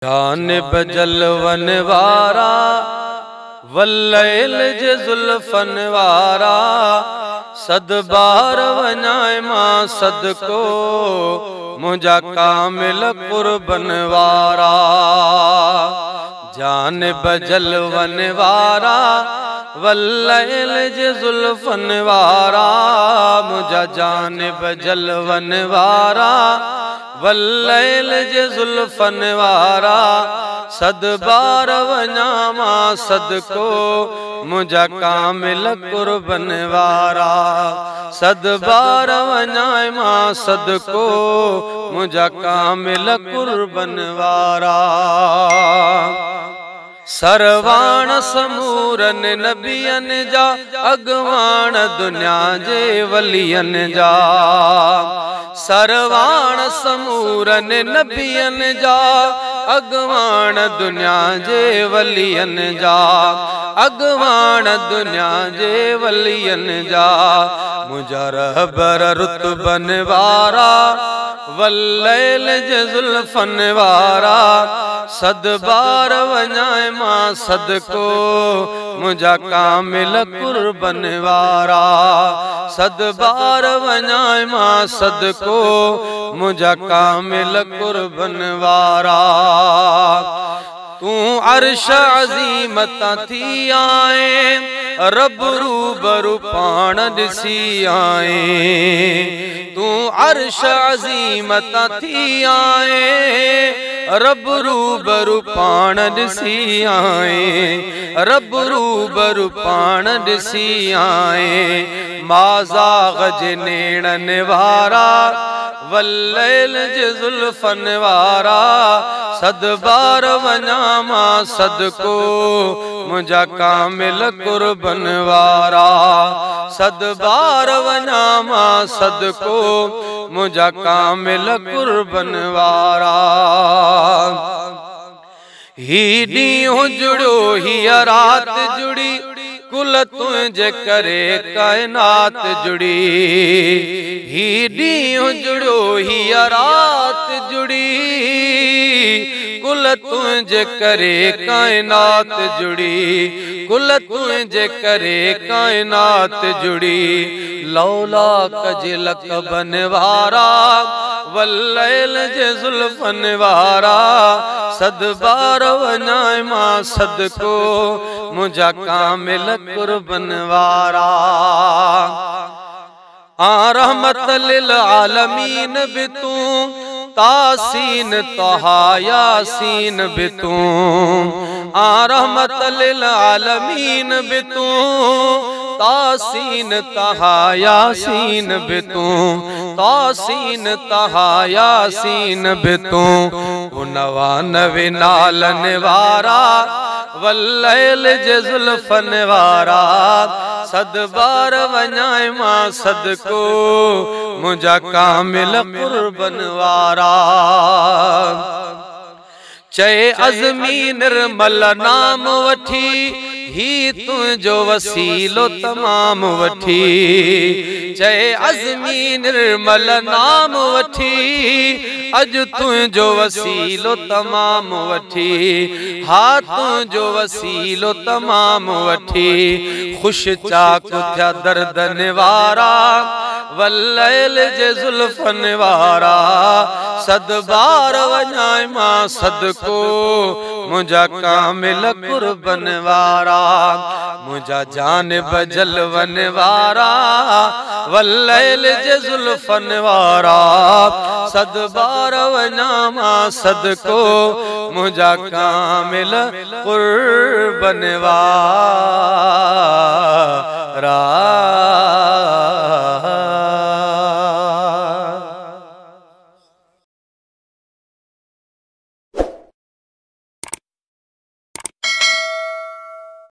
जानिब जलवन वारा वल्लैल जे जुल्फन वारा सद बार वञाए मां सदको मुझा कामिल कुर्बन वारा। जानिब जलवन वारा वल्लैल जे जुल्फन वारा मुझा जानिब जलवन वारा वल्लैल जे जुल्फन वारा सद बार वञा मां सदको मुझा कामिल कुर्बन वारा। सद बार वञा मां सदको मुझा कामिल कुर्बन वारा। सरवाण समूरन नबियन जा अगवान दुनिया जे वलियन जा। सरवाण समूरन नबियन जा अगवान दुनिया जे वलियन जा। अगवान दुनिया जे वलियन जा मुझा रहबर रुतबन वारा वल्लैल जे जुल्फन वारा सद बार वञाए मां सदको मुझा कामिल कुर्बन वारा। सद बार वञाए मां सदको मुझा कामिल कुर्बन वारा। तू अर्श अज़ीम ता थी आए रब रूबरू पाण ॾिसी आए। तू अर्श अज़ीम ता थी आए रब रूबरू पाण ॾिसी आए। रब रूबरू पाण ॾिसी आए। माज़ाग़ जे नेणन वारा वल्लैल जे जुल्फन वारा सद बार वञा मां सदको मुझा कामिल कुर्बन वारा। सद बार वञा मां सदको मुझा कामिल कुर्बन वारा। ही ॾींहुं जुड़ो हीअ रात जुड़ी कुल तुंहिंजे करे कायनात जुड़ी। ही ॾींहुं जुड़ो हीअ रात जुड़ी कुल तुंहिंजे करे कायनात जुड़ी। कुल तुंहिंजे करे कायनात जुड़ी। लौला कजे लक़बन वारा वल्लैल जे जुल्फन वारा सद बार वञाए मां सदको मुझा कामिल कुर्बन वारा। आ रहमत लिल आलमीन भी तू तासीन तहा यासीन भी तू। आ रहमत लिल आलमीन भी तू तासीन तहा यासीन भी तू। तासीन तहा यासीन भी तू। नवानवे नालन वारा वल्लैल जे जुल्फन वारा सद बार वञाए मां सदको मुझा कामिल कुर्बन वारा। चए अज़मी निर्मल नाम वठी ही तुंहिंजो वसीलो तमाम वठी। चए अज़मी निर्मल नाम वठी अज तुंहिंजो वसीलो तमाम वठी। हा तुंहिंजो वसीलो तमाम वठी। खुश चाक थिया दर्दन वारा वल्लैल जे जुल्फन वारा सद बार वञाए मां सदको मुझा कामिल कुर्बन वारा। मुझा जानिब जलवन वारा वल्लैल जे जुल्फन वारा सद बार वञा मां सदको मुझा कामिल कुर्बन वारा।